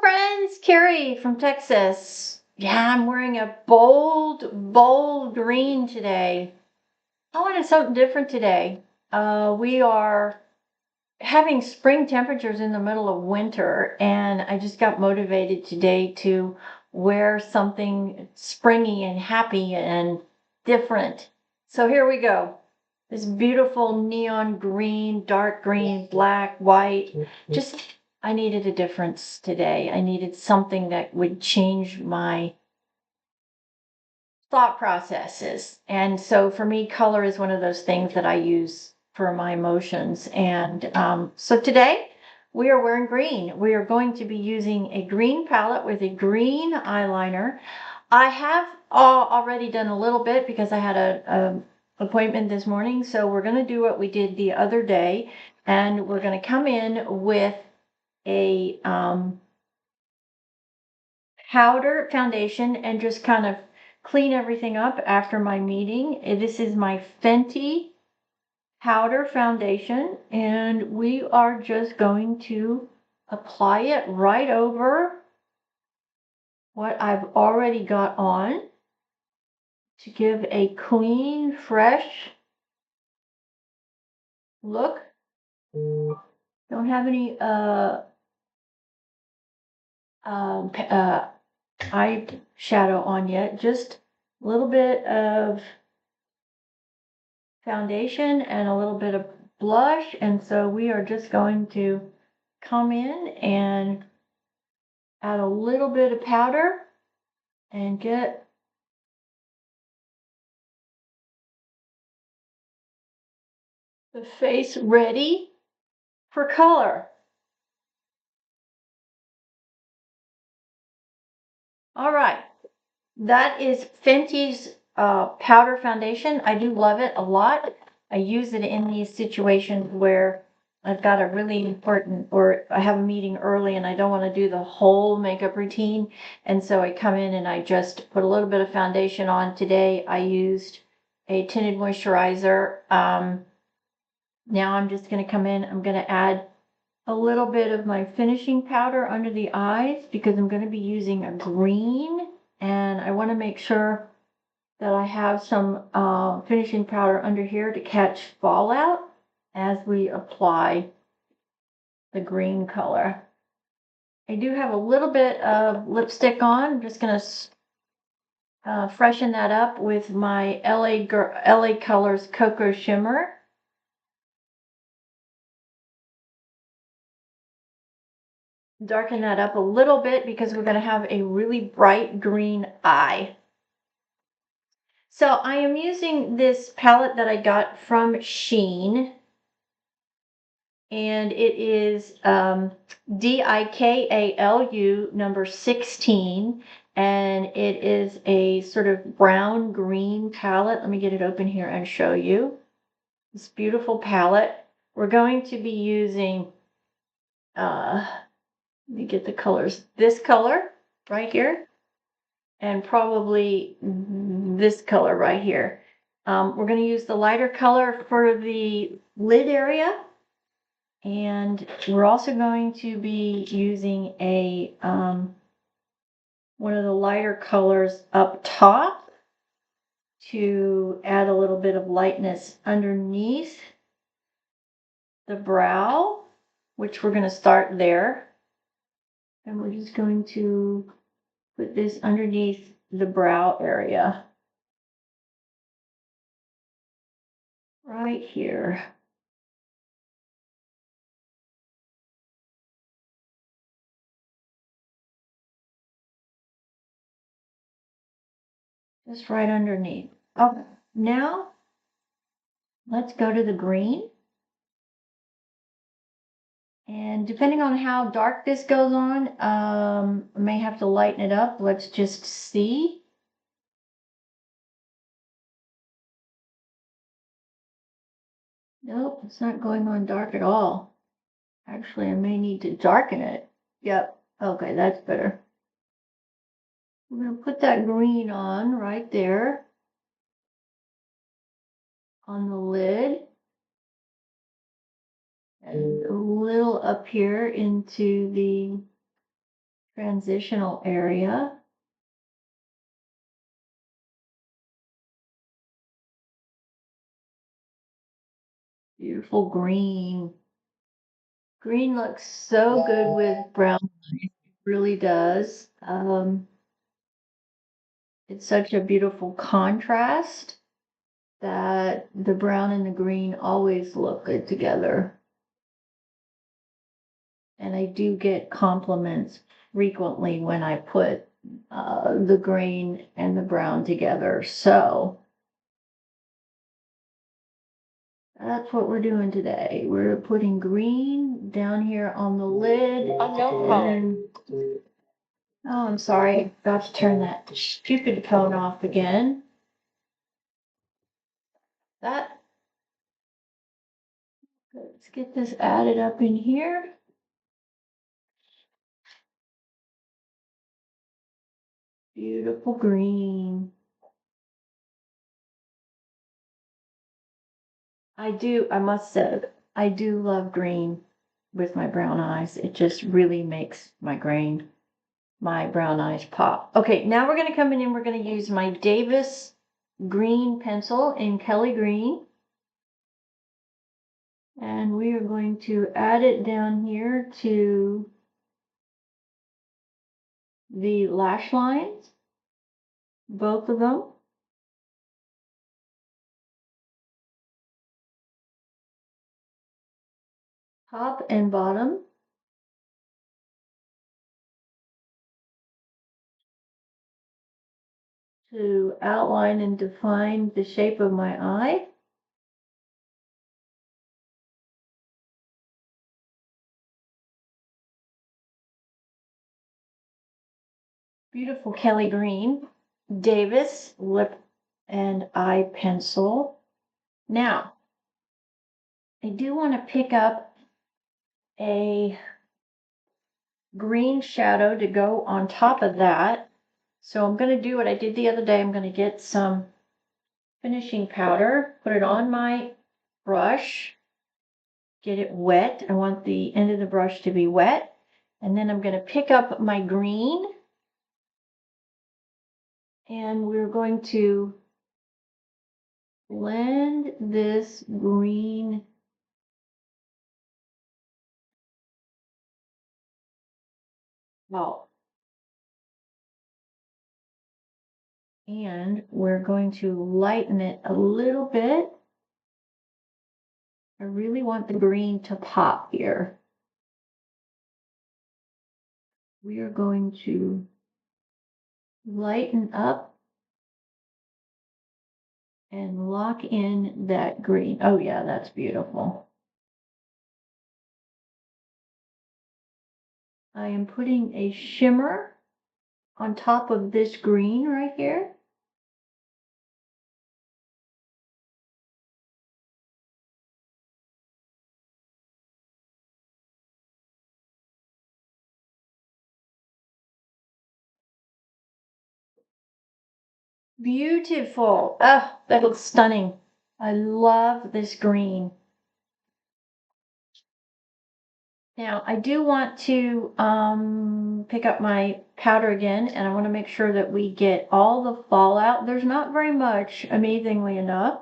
friends, Carrie from Texas. Yeah, I'm wearing a bold green today. I wanted something different today. We are having spring temperatures in the middle of winter, and I just got motivated today to wear something springy and happy and different. So here we go. This beautiful neon green, dark green, black, white. Just, I needed a difference today. I needed something that would change my thought processes. And so for me, color is one of those things that I use for my emotions. And so today we are wearing green. We are going to be using a green palette with a green eyeliner. I have already done a little bit because I had a appointment this morning. So we're going to do what we did the other day, and we're going to come in with a powder foundation and just kind of clean everything up after my meeting. This is my Fenti Powder foundation, and we are just going to apply it right over what I've already got on to give a clean, fresh look. Don't have any eyeshadow on yet, just a little bit of foundation and a little bit of blush. And so we are just going to come in and add a little bit of powder and get the face ready for color. All right, that is Fenty's powder foundation. I do love it a lot. I use it in these situations where I've got a really important, or I have a meeting early and I don't want to do the whole makeup routine. And so I come in and I just put a little bit of foundation on. Today I used a tinted moisturizer. Now I'm just going to come in, I'm going to add a little bit of my finishing powder under the eyes because I'm going to be using a green, and I want to make sure that I have some finishing powder under here to catch fallout as we apply the green color. I do have a little bit of lipstick on. I'm just going to freshen that up with my LA Colors Coco Shimmer. Darken that up a little bit because we're going to have a really bright green eye. So I am using this palette that I got from Shein, and it is DIKALU number 16, and it is a sort of brown green palette. Let me get it open here and show you this beautiful palette. We're going to be using let me get the colors. This color right here, and probably this color right here. We're going to use the lighter color for the lid area, and we're also going to be using a one of the lighter colors up top to add a little bit of lightness underneath the brow, which we're going to start there. And we're just going to put this underneath the brow area. Right here. Just right underneath. Okay, now let's go to the green. And depending on how dark this goes on, I may have to lighten it up. Let's just see. Nope, it's not going on dark at all. Actually, I may need to darken it. Yep, okay, that's better. We're going to put that green on right there on the lid. And a little up here into the transitional area. Beautiful green. Green looks so good with brown eyes. It really does. It's such a beautiful contrast that the brown and the green always look good together. And I do get compliments frequently when I put the green and the brown together. So that's what we're doing today. We're putting green down here on the lid. And, oh, I'm sorry. Got to turn that stupid phone off again. Let's get this added up in here. Beautiful green. I must say, I do love green with my brown eyes. It just really makes my brown eyes pop. Okay, now we're going to come in and we're going to use my Davis green pencil in Kelly Green. And we are going to add it down here to the lash lines, both of them. Top and bottom. To outline and define the shape of my eye. Beautiful Kelly Green, Davis lip and eye pencil. Now, I do want to pick up a green shadow to go on top of that. So I'm going to do what I did the other day. I'm going to get some finishing powder, put it on my brush, get it wet. I want the end of the brush to be wet. And then I'm going to pick up my green and we're going to blend this green out. And we're going to lighten it a little bit. I really want the green to pop here. We are going to lighten up and lock in that green. Oh yeah, that's beautiful. I am putting a shimmer on top of this green right here. Beautiful. Oh, that looks stunning. I love this green. Now, I do want to pick up my powder again, and I want to make sure that we get all the fallout. There's not very much, amazingly enough.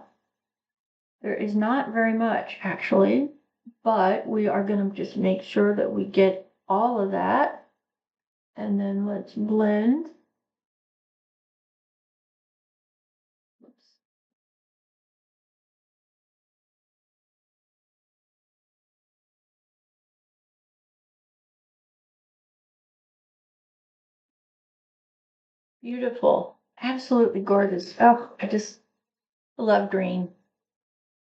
There is not very much, actually, but we are going to just make sure that we get all of that. And then let's blend. Oops. Beautiful. Absolutely gorgeous. Oh, I just love green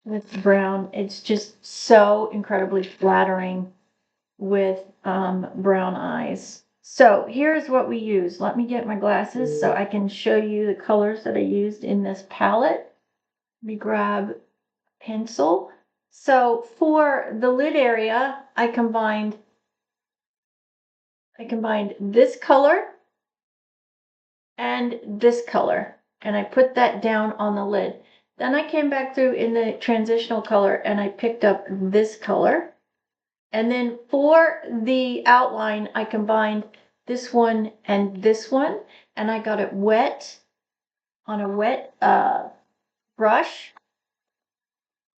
with brown. It's just so incredibly flattering with brown eyes. So here's what we use. Let me get my glasses so I can show you the colors that I used in this palette. Let me grab pencil. So for the lid area, I combined this color and this color, and I put that down on the lid. Then I came back through in the transitional color and I picked up this color. And then for the outline, I combined this one and this one, and I got it wet on a wet brush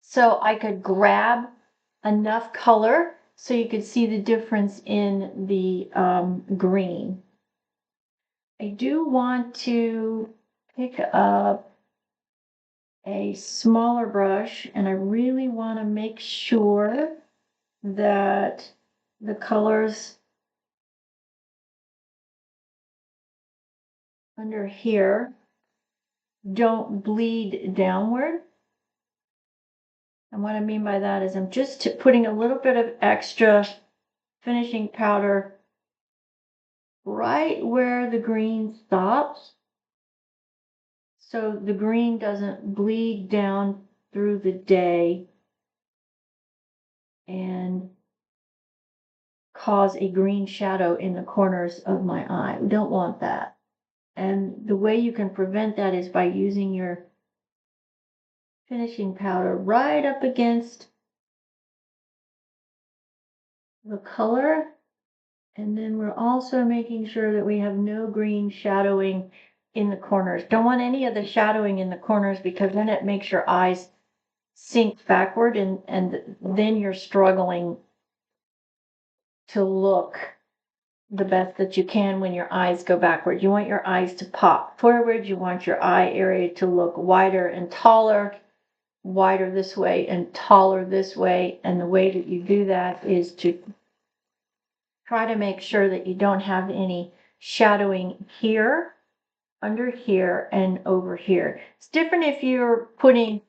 so I could grab enough color so you could see the difference in the green. I do want to pick up a smaller brush, and I really want to make sure that the colors under here don't bleed downward. And what I mean by that is I'm just putting a little bit of extra finishing powder right where the green stops, so the green doesn't bleed down through the day and cause a green shadow in the corners of my eye. We don't want that. And the way you can prevent that is by using your finishing powder right up against the color. And then we're also making sure that we have no green shadowing in the corners. Don't want any of the shadowing in the corners because then it makes your eyes sink backward, and then you're struggling to look the best that you can when your eyes go backward. You want your eyes to pop forward. You want your eye area to look wider and taller, wider this way and taller this way. And the way that you do that is to try to make sure that you don't have any shadowing here, under here, and over here. It's different if you're putting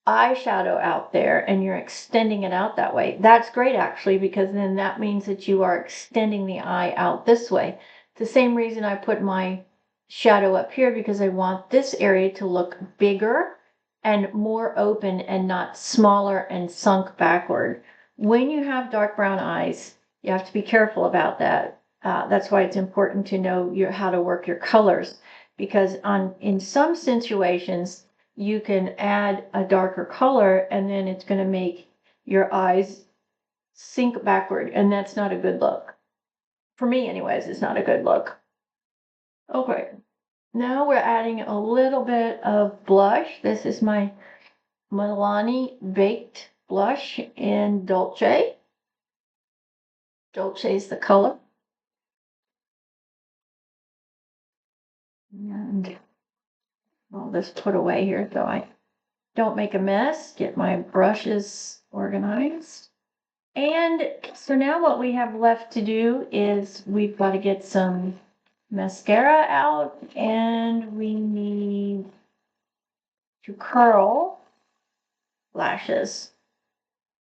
eyeshadow out there and you're extending it out that way. That's great actually, because then that means that you are extending the eye out this way. The same reason I put my shadow up here, because I want this area to look bigger and more open and not smaller and sunk backward. When you have dark brown eyes, you have to be careful about that. That's why it's important to know how to work your colors, because in some situations you can add a darker color and then it's going to make your eyes sink backward, and that's not a good look. For me anyways, it's not a good look. Okay, now we're adding a little bit of blush. This is my Milani Baked Blush in Dolce. Dolce is the color. And I'll just put away here so I don't make a mess, get my brushes organized. And so now what we have left to do is we've got to get some mascara out, and we need to curl lashes.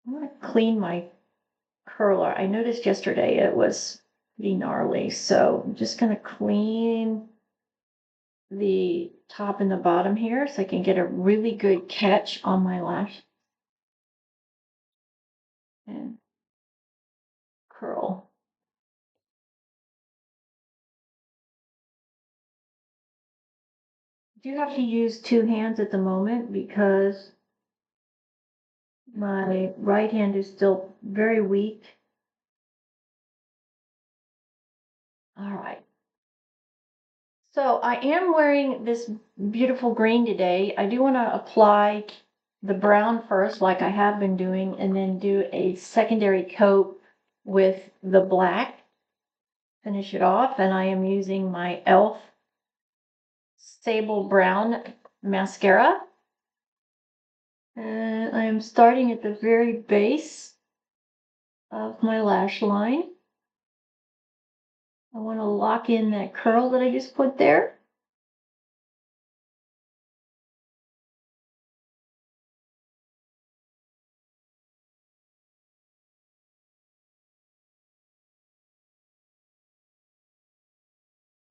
I'm going to clean my curler. I noticed yesterday it was pretty gnarly, so I'm just going to clean the top and the bottom here so I can get a really good catch on my lash. And curl. I do have to use two hands at the moment because my right hand is still very weak. All right. So I am wearing this beautiful green today. I do want to apply the brown first, like I have been doing, and then do a secondary coat with the black. Finish it off, and I am using my e.l.f. Sable Brown mascara. And I am starting at the very base of my lash line. I want to lock in that curl that I just put there.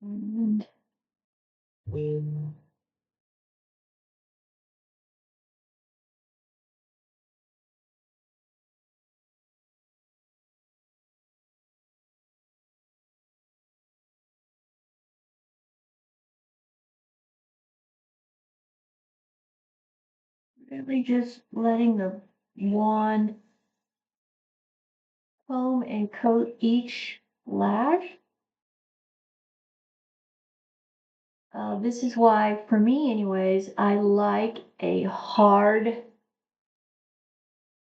And really just letting the wand comb and coat each lash. This is why, for me anyways, I like a hard,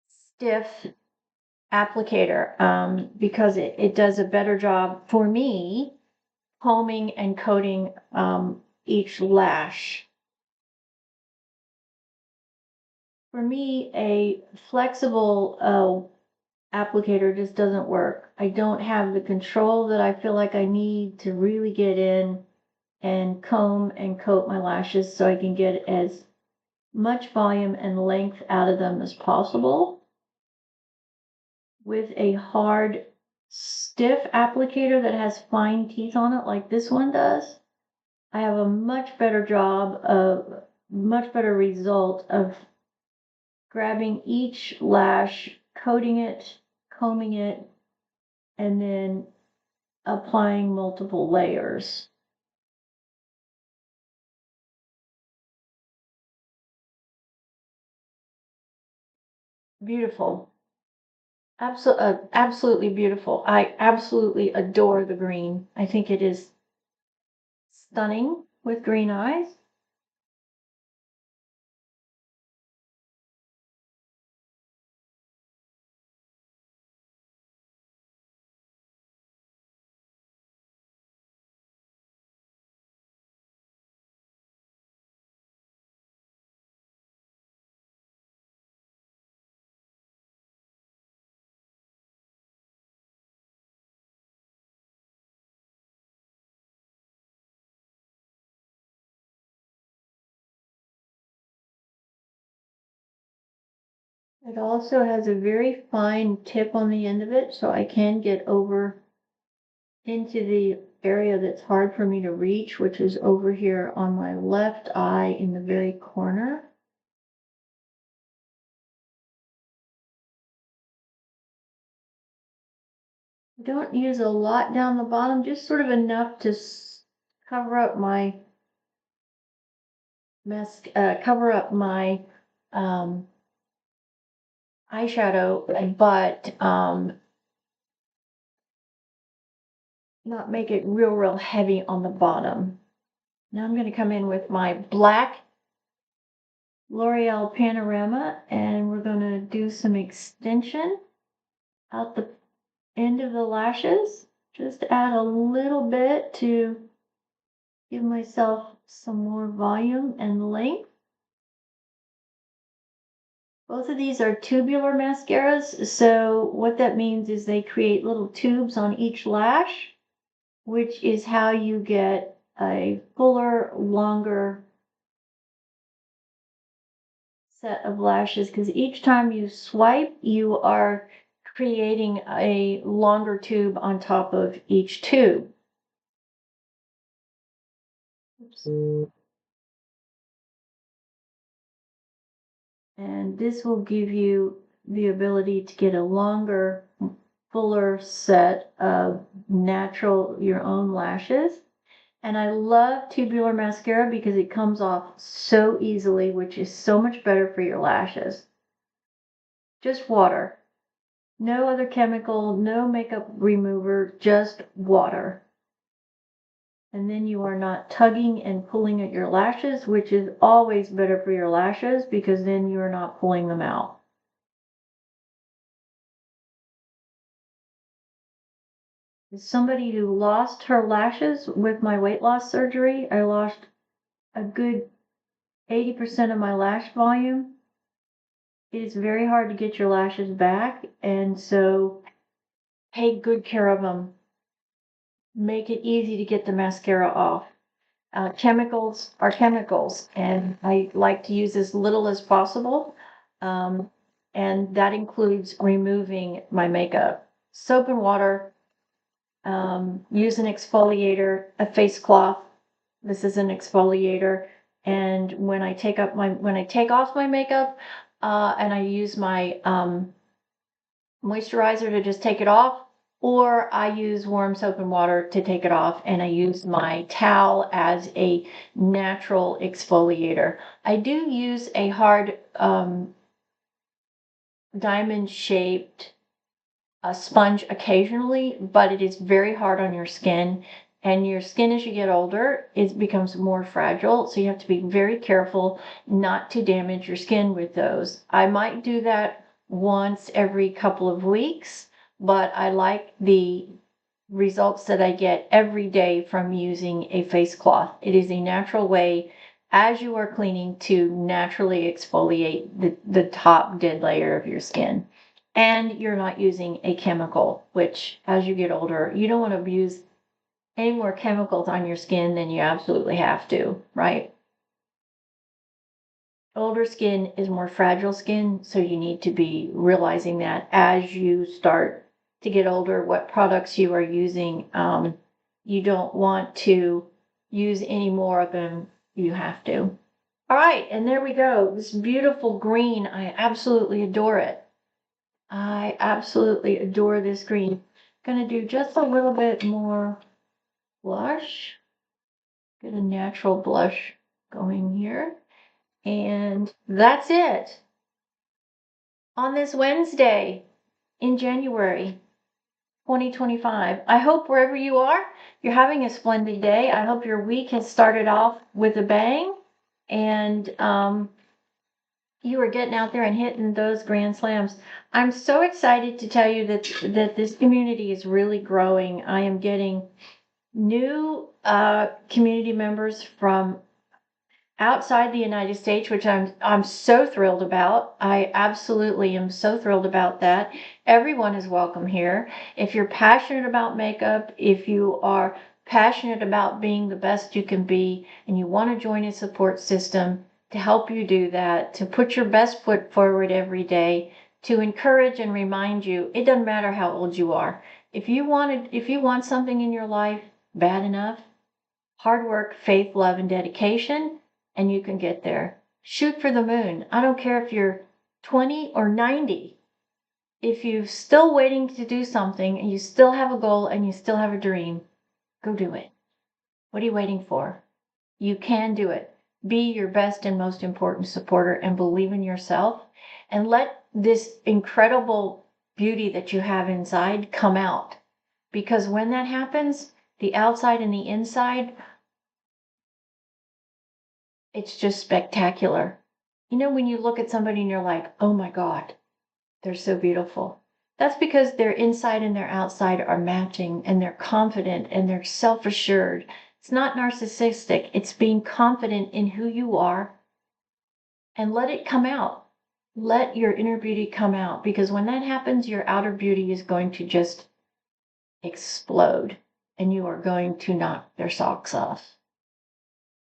stiff applicator, because it does a better job for me combing and coating each lash. For me, a flexible applicator just doesn't work. I don't have the control that I feel like I need to really get in and comb and coat my lashes so I can get as much volume and length out of them as possible. With a hard, stiff applicator that has fine teeth on it like this one does, I have a much better result of grabbing each lash, coating it, combing it, and then applying multiple layers. Beautiful. Absolutely beautiful. I absolutely adore the green. I think it is stunning with green eyes. It also has a very fine tip on the end of it, so I can get over into the area that's hard for me to reach, which is over here on my left eye in the very corner. I don't use a lot down the bottom, just sort of enough to cover up my cover up my eyeshadow, but not make it real heavy on the bottom. Now I'm going to come in with my black L'Oreal Panorama, and we're going to do some extension out the end of the lashes. Just add a little bit to give myself some more volume and length. Both of these are tubular mascaras, so what that means is they create little tubes on each lash, which is how you get a fuller, longer set of lashes, because each time you swipe, you are creating a longer tube on top of each tube. Oops. And this will give you the ability to get a longer, fuller set of natural, your own lashes. And I love tubular mascara because it comes off so easily, which is so much better for your lashes. Just water. No other chemical, no makeup remover, just water. And then you are not tugging and pulling at your lashes, which is always better for your lashes because then you are not pulling them out. As somebody who lost her lashes with my weight loss surgery, I lost a good 80% of my lash volume. It is very hard to get your lashes back, and so take good care of them. Make it easy to get the mascara off. Chemicals are chemicals, and I like to use as little as possible, and that includes removing my makeup. Soap and water, use an exfoliator, a face cloth. This is an exfoliator, and when I take off my makeup, and I use my moisturizer to just take it off, or I use warm soap and water to take it off, and I use my towel as a natural exfoliator. I do use a hard diamond shaped sponge occasionally, but it is very hard on your skin, And your skin, as you get older, it becomes more fragile. So you have to be very careful not to damage your skin with those. I might do that once every couple of weeks, but I like the results that I get every day from using a face cloth. It is a natural way, as you are cleaning, to naturally exfoliate the top dead layer of your skin. And you're not using a chemical, which as you get older, you don't want to use any more chemicals on your skin than you absolutely have to, right? Older skin is more fragile skin, so you need to be realizing that as you start to get older, what products you are using. You don't want to use any more of them. You have to. All right, and there we go. This beautiful green. I absolutely adore it. I absolutely adore this green. Gonna do just a little bit more blush. Get a natural blush going here. And that's it. On this Wednesday in January 2025. I hope wherever you are, you're having a splendid day. I hope your week has started off with a bang. And you are getting out there and hitting those grand slams. I'm so excited to tell you that this community is really growing. I am getting new community members from outside the United States, which I'm so thrilled about. I absolutely am so thrilled about that. Everyone is welcome here. If you're passionate about makeup, if you are passionate about being the best you can be, and you want to join a support system to help you do that, to put your best foot forward every day, to encourage and remind you, it doesn't matter how old you are. If you want something in your life bad enough, hard work, faith, love, and dedication, and you can get there. Shoot for the moon. I don't care if you're 20 or 90. If you're still waiting to do something and you still have a goal and you still have a dream, go do it. What are you waiting for? You can do it. Be your best and most important supporter and believe in yourself, and let this incredible beauty that you have inside come out. Because when that happens, the outside and the inside, it's just spectacular. You know, when you look at somebody and you're like, oh my God, they're so beautiful. That's because their inside and their outside are matching, and they're confident and they're self-assured. It's not narcissistic. It's being confident in who you are, and let it come out. Let your inner beauty come out, because when that happens, your outer beauty is going to just explode and you are going to knock their socks off.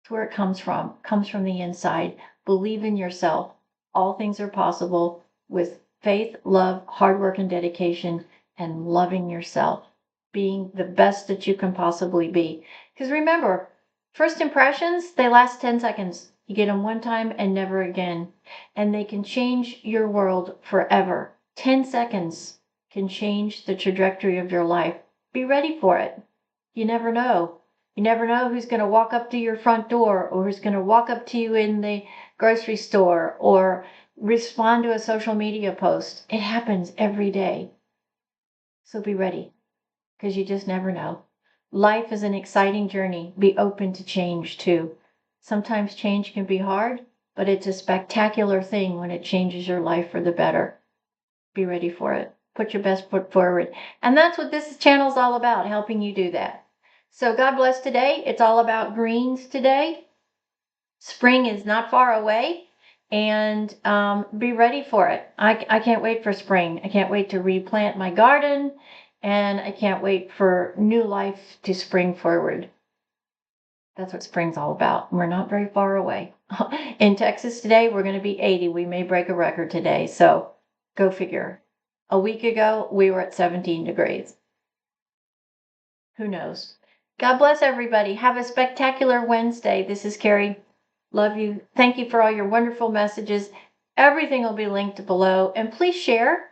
It's where it comes from. It comes from the inside. Believe in yourself. All things are possible with faith, love, hard work, and dedication, and loving yourself, being the best that you can possibly be. Because remember, first impressions, they last 10 seconds. You get them one time and never again. And they can change your world forever. 10 seconds can change the trajectory of your life. Be ready for it. You never know. You never know who's going to walk up to your front door, or who's going to walk up to you in the grocery store, or respond to a social media post. It happens every day. So be ready, because you just never know. Life is an exciting journey. Be open to change too. Sometimes change can be hard, but it's a spectacular thing when it changes your life for the better. Be ready for it. Put your best foot forward. And that's what this channel is all about, helping you do that. So God bless today. It's all about greens today. Spring is not far away, and be ready for it. I can't wait for spring. I can't wait to replant my garden, and I can't wait for new life to spring forward. That's what spring's all about. We're not very far away. In Texas today, we're going to be 80. We may break a record today, so go figure. A week ago, we were at 17 degrees. Who knows? God bless everybody. Have a spectacular Wednesday. This is Carrie. Love you. Thank you for all your wonderful messages. Everything will be linked below. And please share.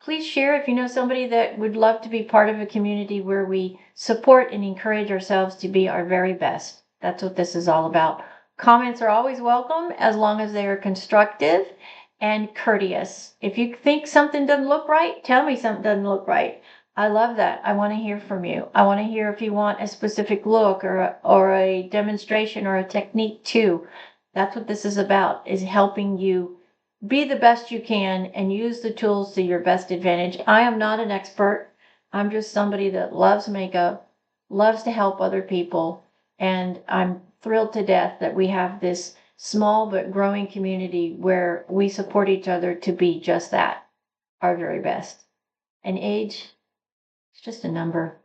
Please share if you know somebody that would love to be part of a community where we support and encourage ourselves to be our very best. That's what this is all about. Comments are always welcome as long as they are constructive and courteous. If you think something doesn't look right, tell me something doesn't look right. I love that. I want to hear from you. I want to hear if you want a specific look or a demonstration or a technique too. That's what this is about, is helping you be the best you can and use the tools to your best advantage. I am not an expert. I'm just somebody that loves makeup, loves to help other people, and I'm thrilled to death that we have this small but growing community where we support each other to be just that, our very best. And age, it's just a number.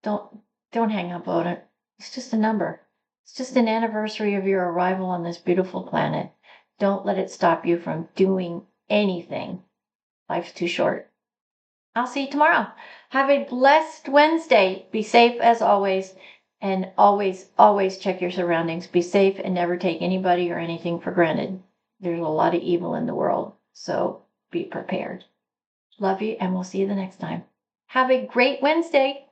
Don't don't hang up on it. It's just a number. It's just an anniversary of your arrival on this beautiful planet. Don't let it stop you from doing anything. Life's too short. I'll see you tomorrow. Have a blessed Wednesday. Be safe as always. And always, always check your surroundings. Be safe and never take anybody or anything for granted. There's a lot of evil in the world. So be prepared. Love you, and we'll see you the next time. Have a great Wednesday.